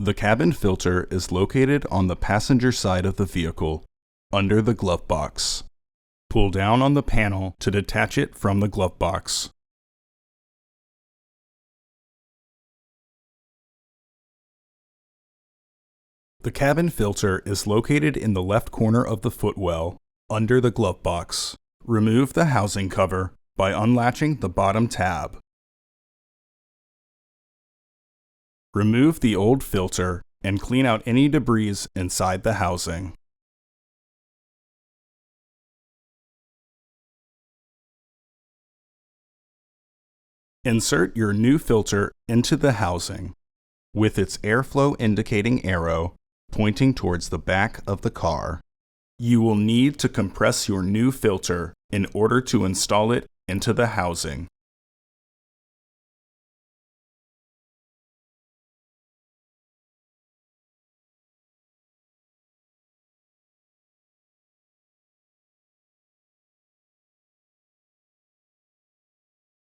The cabin filter is located on the passenger side of the vehicle, under the glove box. Pull down on the panel to detach it from the glove box. The cabin filter is located in the left corner of the footwell, under the glove box. Remove the housing cover by unlatching the bottom tab. Remove the old filter and clean out any debris inside the housing. Insert your new filter into the housing, with its airflow indicating arrow pointing towards the back of the car. You will need to compress your new filter in order to install it into the housing.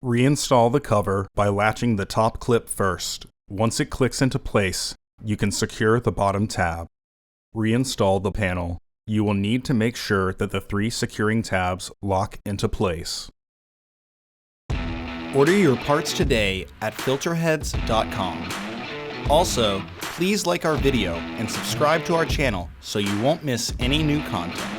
Reinstall the cover by latching the top clip first. Once it clicks into place, you can secure the bottom tab. Reinstall the panel. You will need to make sure that the 3 securing tabs lock into place. Order your parts today at filterheads.com. Also, please like our video and subscribe to our channel so you won't miss any new content.